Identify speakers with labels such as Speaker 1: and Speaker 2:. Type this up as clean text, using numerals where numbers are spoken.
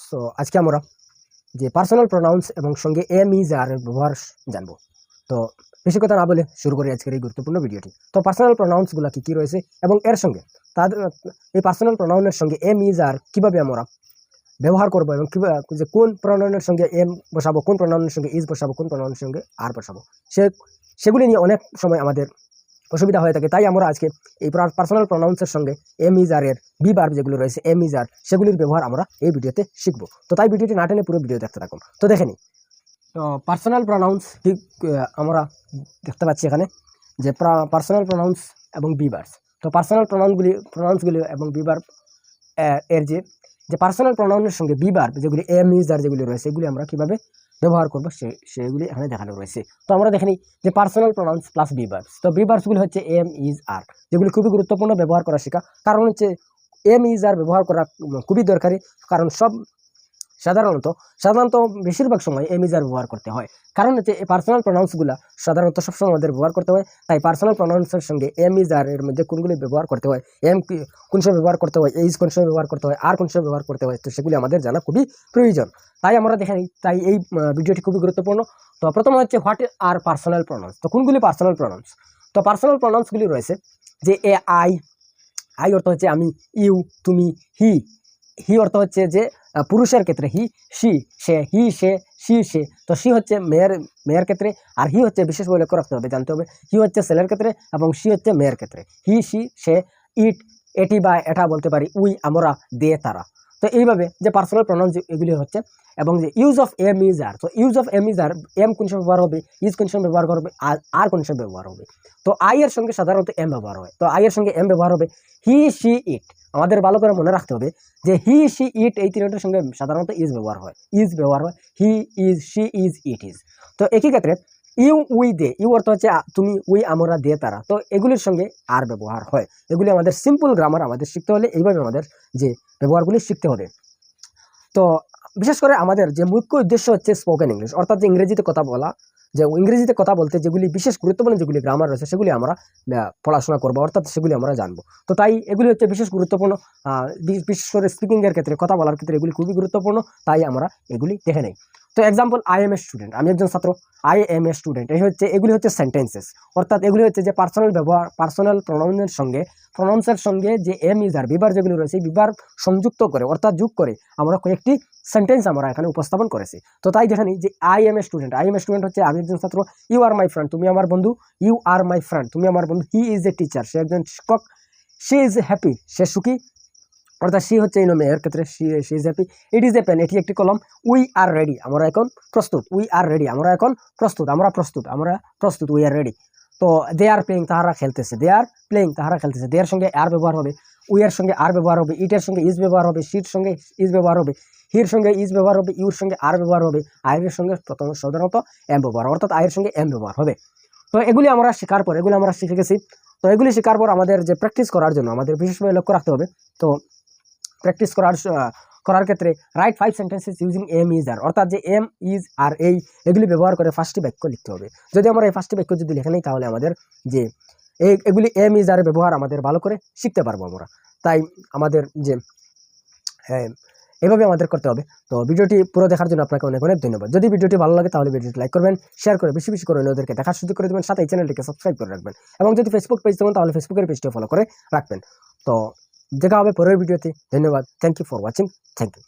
Speaker 1: So আজকে আমরা যে পার্সোনাল প্রোনাউন্স এবং সঙ্গে এম ইজ আর এর ব্যবহার জানবো। তো বেশি কথা না বলে শুরু করি আজকের এই গুরুত্বপূর্ণ ভিডিওটি। তো পার্সোনাল প্রোনাউন্সগুলো কি কি রয়েছে এবং এর সঙ্গে তাদের এই পার্সোনাল প্রোনাউনের সঙ্গে এম ইজ আর কিভাবে আমরা ব্যবহার করবো এবং কিভাবে যে কোন প্রোনাউনের সঙ্গে এম বসাবো, কোন প্রোনাউনের সঙ্গে ইজ বসাবো, কোন প্রোনাউনের সঙ্গে আর বসাবো, সেগুলি নিয়ে অনেক সময় আমাদের অসুবিধা হয়ে থাকে। তাই আমরা আজকে এই পার্সোনাল প্রোনাউন্সের সঙ্গে এম ইজ আর এর বি ভার্ব যেগুলো রয়েছে এম ইজ আর সেগুলির ব্যবহার আমরা এই ভিডিওতে শিখবো। তো তাই ভিডিওটি না টেনে পুরো ভিডিও দেখতে থাকুন। তো দেখে নিই। তো পার্সোনাল প্রোনাউন্স ঠিক আমরা দেখতে পাচ্ছি এখানে যে পার্সোনাল প্রোনাউন্স এবং বি ভার্বস। তো পার্সোনাল প্রোনাউন্সগুলি এবং বি ভার্ব এর যে পার্সোনাল প্রোনাউনের সঙ্গে বি ভার্ব যেগুলি এম ইজ আর যেগুলি রয়েছে এগুলি আমরা কিভাবে ব্যবহার করবো সেগুলি এখানে দেখানো রয়েছে। তো আমরা দেখে নিই যে personal pronouns plus be verbs. তো বি ভার্বসগুলি হচ্ছে এম ইজ আর, যেগুলি খুবই গুরুত্বপূর্ণ ব্যবহার করা শেখা। কারণ হচ্ছে এম ইজ আর ব্যবহার করা খুবই দরকারি, কারণ সাধারণত বেশিরভাগ সময় এম ইজ আর ব্যবহার করতে হয়। কারণ হচ্ছে এই পার্সোনাল প্রোনাউন্সগুলো সাধারণত সবসময় আমাদের ব্যবহার করতে হয়। তাই পার্সোনাল প্রোনাউন্সের সঙ্গে এম ইজ আর এর মধ্যে কোনগুলি ব্যবহার করতে হয়, এম কোন সময় ব্যবহার করতে হয়, এইজ কোন সময় ব্যবহার করতে হয়, আর কোন সময় ব্যবহার করতে হয়, তো সেগুলি আমাদের জানা খুবই প্রয়োজন। তাই আমরা দেখে নিই, তাই এই ভিডিওটি খুবই গুরুত্বপূর্ণ। তো প্রথমে হচ্ছে হোয়াট আর পার্সোনাল প্রোনাউন্স। তো কোনগুলি পার্সোনাল প্রোনাউন্স? তো পার্সোনাল প্রোনাউন্সগুলি রয়েছে যে আই অর্থ হচ্ছে আমি, ইউ তুমি, হি অর্থ হচ্ছে যে পুরুষের ক্ষেত্রে হি, সে, হি সে, সে। তো সি হচ্ছে মেয়ের ক্ষেত্রে, আর হি হচ্ছে বিশেষ বলে লক্ষ্য রাখতে হবে, জানতে হবে। হি হচ্ছে ছেলের ক্ষেত্রে এবং সি হচ্ছে মেয়ের ক্ষেত্রে। হি সে, ইট এটি বা এটা বলতে পারি, উই আমরা, দে তারা। তো এইভাবে যে পার্সোনাল প্রোনাউন্স এগুলি হচ্ছে। এবং যে use of am is are, তো use of am is are, am কোন সময় ব্যবহার হবে, ইজ কোন সময় ব্যবহার করবে, আর কোন সময় ব্যবহার হবে। তো আই এর সঙ্গে সাধারণত এম ব্যবহার হয়। তো আই এর সঙ্গে এম ব্যবহার হবে। হি ইট, আমাদের ভালো করে মনে রাখতে হবে যে হি ইট এই তিনটার সঙ্গে সাধারণত ইজ ব্যবহার হয়। He is, she is, it is. তো একই ক্ষেত্রে ইউ উই দে, ইউ অর্থ হচ্ছে তুমি, উই আমরা, দে তারা। তো এগুলির সঙ্গে আর ব্যবহার হয়। এগুলি আমাদের সিম্পল গ্রামার আমাদের শিখতে হলে এইভাবে আমাদের যে ব্যবহারগুলি শিখতে হবে। তো বিশেষ করে আমাদের যে মুখ্য উদ্দেশ্য হচ্ছে স্পোকেন ইংলিশ, অর্থাৎ যে ইংরেজিতে কথা বলা, যে ইংরেজিতে কথা বলতে যেগুলি বিশেষ গুরুত্বপূর্ণ যেগুলি গ্রামার রয়েছে সেগুলি আমরা পড়াশোনা করবো, অর্থাৎ সেগুলি আমরা জানবো। তো তাই এগুলি হচ্ছে বিশেষ গুরুত্বপূর্ণ, বিশেষ করে স্পিকিংয়ের ক্ষেত্রে, কথা বলার ক্ষেত্রে এগুলি খুবই গুরুত্বপূর্ণ। তাই আমরা এগুলি দেখে নেই। তো example, I M a student, আমি একজন ছাত্র। আই এম এ স্টুডেন্ট এগুলি হচ্ছে সেন্টেন্সেস, অর্থাৎ এগুলি হচ্ছে যে পার্সোনাল প্রোনাউন্সের সঙ্গে যে এম ইজ আর বিভার যেগুলি রয়েছে বিভার সংযুক্ত করে, অর্থাৎ যোগ করে আমরা কয়েকটি সেন্টেন্স আমরা এখানে উপস্থাপন করেছি। তো তাই দেখেনি যে আই এম এ স্টুডেন্ট হচ্ছে আমি একজন ছাত্র। ইউ আর মাই ফ্রেন্ড, তুমি আমার বন্ধু। ইউ আর মাই ফ্রেন্ড, তুমি আমার বন্ধু। হি ইজ এ টিচার, সে একজন শিক্ষক। শি ইজ হ্যাপি, সে সুখী, অর্থাৎ সি হচ্ছে মেয়ের ক্ষেত্রে she is happy. It is a pen, এটি একটি কলম। উই আর রেডি, আমরা এখন প্রস্তুত। উই আর রেডি, আমরা এখন প্রস্তুত। আমরা প্রস্তুত, উই আর রেডি। তো দে আর প্লেইং, তাহারা খেলতেছে। দে আর প্লেইং, তাহারা খেলতেছে। দে এর সঙ্গে আর ব্যবহার হবে, উই এর সঙ্গে আর ব্যবহার হবে, ইটের সঙ্গে ইজ ব্যবহার হবে, শির সঙ্গে ইজ ব্যবহার হবে, হির সঙ্গে ইজ ব্যবহার হবে, ইউর সঙ্গে আর ব্যবহার হবে, আয়ের সঙ্গে প্রথম সাধারণত এম ব্যবহার, অর্থাৎ আয়ের সঙ্গে এম ব্যবহার হবে। তো এগুলি আমরা শেখার পর, এগুলি আমরা শিখে গেছি। তো এগুলি শেখার পর আমাদের যে প্র্যাকটিস করার জন্য আমাদের বিশেষভাবে লক্ষ্য রাখতে হবে। তো প্র্যাকটিস করার ক্ষেত্রে write 5 sentences using am is are, অর্থাৎ যে এম ইজ আর এগুলি ব্যবহার করে 5টি বাক্য লিখতে হবে। যদি আমরা এই 5টি বাক্য যদি লিখে নিই তাহলে আমাদের যে এগুলি এম ইজ আর ব্যবহার আমাদের ভালো করে শিখতে পারবো আমরা। তাই আমাদের যে এভাবে আমাদের করতে হবে। তো ভিডিওটি পুরো দেখার জন্য আপনাকে অনেক অনেক ধন্যবাদ। যদি ভিডিওটি ভালো লাগে তাহলে ভিডিওটি লাইক করবেন, শেয়ার করে বেশি করে অন্যদেরকে দেখার সুযোগ করে দেবেন, সাথে এই চ্যানেলটিকে সাবস্ক্রাইব করে রাখবেন। এবং যদি ফেসবুক পেজ থাকেন তাহলে ফেসবুকের পেজটিও ফলো করে রাখবেন। তো দেখা হবে পরের ভিডিওতে। ধন্যবাদ। Thank you for watching. Thank you.